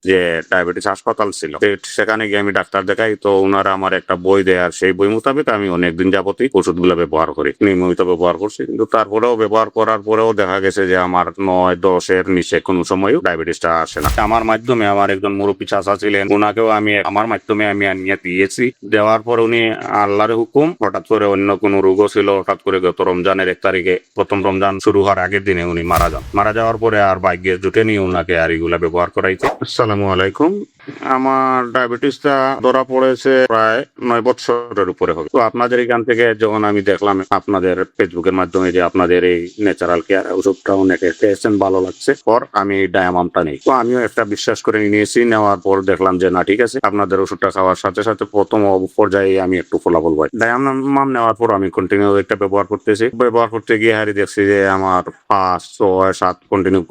যে ডায়াবেটিস হাসপাতাল ছিল। সেখানে গিয়ে আমি ডাক্তার দেখাই, তো ওনারা আমার একটা বই দেয়, আর সেই বই মোতাবেক আমি অনেকদিন যাবতই ওষুধগুলো ব্যবহার করি, নিয়মিত ব্যবহার করছি। কিন্তু তারপরেও ব্যবহার করার পরেও দেখা গেছে যে আমার 9-10-এর নিচে কোনো সময়ও ডায়াবেটিসটা আসে না। আমার মাধ্যমে আমার একজন মুরব্বী চাচা ছিলেন, ওনাকেও আমি আমার মাধ্যমে আমি আনিয়ে দিয়েছি। দেওয়ার পর উনি আল্লাহর হুকুম, হঠাৎ করে অন্য কোনো রোগও ছিল, হঠাৎ করে গত রমজানের 1 তারিখে, প্রথম রমজান শুরু হওয়ার আগের দিনে উনি মারা যান। মারা যাওয়ার পরে আর ভাগ্যে জুটেনি ওনাকে আর এগুলা ব্যবহার করাইতে। আসসালামু আলাইকুম। আমার ডায়াবেটিসটা ধরা পড়েছে প্রায় 9 বছরের উপরে হবে। তো আপনাদের এখান থেকে যখন আমি দেখলাম আপনাদের ফেসবুকের মাধ্যমে যে আপনাদের এই ন্যাচারাল কেয়ার ওষুধটা অনেকে খেয়েছেন, ভালো লাগছে, পর আমি ডায়ামামটা নেই। তো আমিও একটা বিশ্বাস করে নিয়েছি। নেওয়ার পর দেখলাম যে না, ঠিক আছে, আপনাদের ওষুধটা খাওয়ার সাথে সাথে প্রথম পর্যায়ে আমি একটু ফলাফল পাই। ডায়ামাম নেওয়ার পর আমি কন্টিনিউ এটা ব্যবহার করতেছি। ব্যবহার করতে গিয়ে হারি দেখছি যে আমার 5, 6, 7 কন্টিনিউ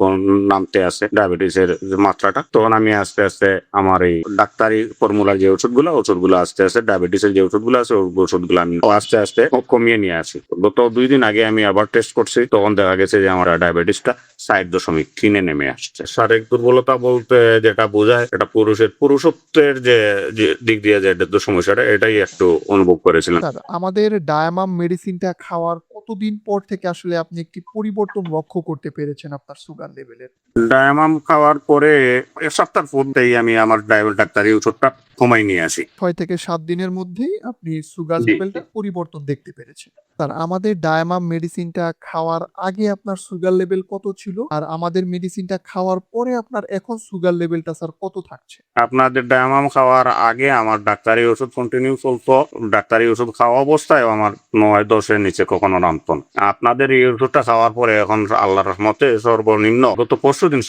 নামতে আছে ডায়াবেটিসের মাত্রাটা। তখন আমি আস্তে আস্তে আমার এই ডাক্তারি ফর্মুলার যে ওষুধগুলো আস্তে আস্তে ডায়াবেটিসের যে ওষুধগুলো আছে ওষুধগুলো আমি আস্তে আস্তে কমিয়ে নিয়ে আসি। গত 2 দিন আগে আমি আবার টেস্ট করছি, তখন দেখা গেছে যে আমার ডায়াবেটিসটা 60.3 নেমে আসছে। শারীরিক দুর্বলতা বলতে যেটা বোঝায়, এটা পুরুষত্বের যে দিক দিয়ে যে সমস্যাটা, এটাই একটু অনুভব করেছিলাম। স্যার, আমাদের ডায়ামাম মেডিসিনটা খাওয়ার কতদিন পর থেকে আসলে আপনি একটি পরিবর্তন লক্ষ্য করতে পেরেছেন আপনার সুগার লেভেলের? ডায়ামাম খাওয়ার পরে 1 সপ্তাহ পরেই আমি আমার ডাক্তারি ওষুধটা কমাই নিয়ে আসি। 6 থেকে 7 দিনের মধ্যেই আপনি সুগার জি। লেভেলটা পরিবর্তন দেখতে পেরেছেন। স্যার, আমাদের ডায়ামাম মেডিসিনটা খাওয়ার আগে আপনার সুগার লেভেল কত ছিল? আর আমাদের মেডিসিনটা খাওয়ার পরে আপনার এখন সুগার লেভেলটা স্যার কত থাকছে? আপনাদের ডায়ামাম খাওয়ার আগে আমার ডাক্তারি ওষুধ কন্টিনিউ চলতো। ডাক্তারি ওষুধ খাওয়া অবস্থায় আমার 9-10-এর নিচে কখনো নামতো না। আপনাদের এই ওষুধটা খাওয়ার পরে এখন আল্লাহর রহমতে সর্বনিম্ন গত পরশুদিন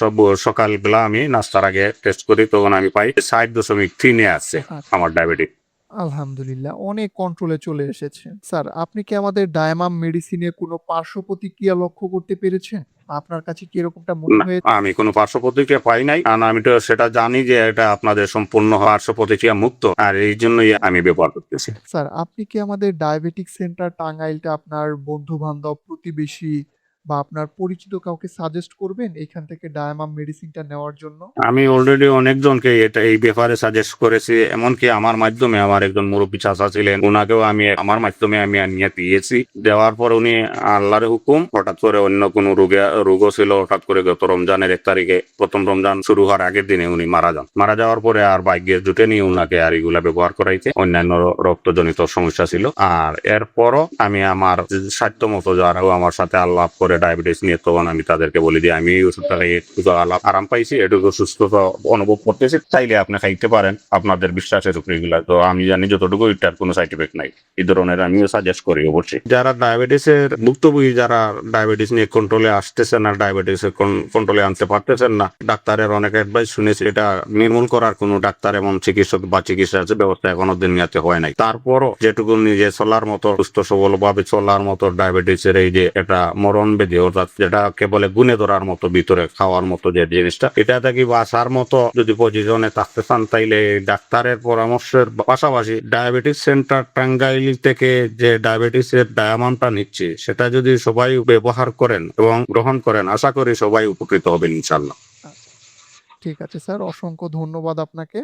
সকালবেলা আমি নাস্তার আগে টেস্ট করি, তখন আমি পাই 60.3 আছে আচ্ছা, আমার ডায়াবেটিস। আলহামদুলিল্লাহ, অনেক কন্ট্রোলে চলে এসেছে। স্যার, আপনি কি আমাদের ডায়ামাম মেডিসিনে কোনো পার্শ্ব প্রতিক্রিয়া লক্ষ্য করতে পেরেছেন? আপনার কাছে কি এরকমটা মনে না, হয়েছে? আমি কোনো পার্শ্ব প্রতিক্রিয়া পাই নাই। কারণ আমি তো সেটা জানি যে এটা আপনাদের সম্পূর্ণ পার্শ্ব প্রতিক্রিয়া মুক্ত, আর এই জন্যই আমি ব্যবহার করতেছি। স্যার, আপনি কি আমাদের ডায়াবেটিক সেন্টার টাঙ্গাইলটা আপনার বন্ধু-বান্ধব, প্রতিবেশী বা আপনার পরিচিত কাউকে সাজেস্ট করবেন এখান থেকে ডায়ামাম মেডিসিনটা নেওয়ার জন্য? আমি অলরেডি অনেকজনকে এই ব্যাপারে সাজেস্ট করেছি। এমনকি আমার মাধ্যমে আমার একজন মুরব্বী চাচা ছিলেন, উনাকেও আমি আমার মাধ্যমে আমি আনিয়ে দিয়েছি। দেওয়ার পর উনি আল্লাহর হুকুম, হঠাৎ করে অন্য কোনো রোগও ছিল, হঠাৎ করে গত রমজানের 1 তারিখে, প্রথম রমজান শুরু হওয়ার আগের দিনে উনি মারা যান। মারা যাওয়ার পরে আর ভাগ্যে জুটেনি উনাকে আর এগুলা ব্যবহার করাইতে। অন্যান্য রক্তজনিত সমস্যা ছিল। আর এরপরও আমি আমার সাধ্য মতো যারাও আমার সাথে আলাপ করে ডায়াবেটিস নিয়ে, তখন আমি তাদেরকে বলি যে আমি এই ওষুধটা খাইয়ে একটু আরাম পাইছি, এটুকু সুস্থতা অনুভব করতেছি, চাইলে আপনি খাইতে পারেন আপনাদের বিশ্বাসের উপরে এগুলা। তো আমি জানি যতটুকু এটার কোনো সাইড এফেক্ট নাই, এই ধরনের আমিও সাজেস্ট করি অবশ্যই। যারা ডায়াবেটিসের ভুক্তভোগী, যারা ডায়াবেটিস নিয়ে কন্ট্রোলে আসতেছেন না, ডায়াবেটিস কন্ট্রোলে আনতে পারতেছেন না, ডাক্তারের অনেক অ্যাডভাইস শুনেছি, এটা নির্মূল করার কোনো ডাক্তার এবং চিকিৎসক বা চিকিৎসা ব্যবস্থা এখনো দুনিয়াতে হয় নাই। তারপরও যেটুকু নিজে চলার মতো, সুস্থ সবল ভাবে চলার মতো, ডায়াবেটিসের এই যে এটা মরণ ব্যাধি, অর্থাৎ যেটাকে বলে গুনে ধরার মতো, ভিতরে খাওয়ার মতো যে জিনিসটা, এটা থেকে বাঁচার মতো যদি পজিশনে থাকতে চান, তাইলে ডাক্তারের পরামর্শের পাশাপাশি ডায়াবেটিস সেন্টার টাঙ্গাইল থেকে যে ডায়াবেটিসের ডায়ামামটা নিচ্ছে, সেটা যদি সবাই ব্যবহার করেন এবং গ্রহণ করেন, আশা করি সবাই উপকৃত হবেন ইনশাল্লাহ। আচ্ছা, ঠিক আছে স্যার, অসংখ্য ধন্যবাদ আপনাকে।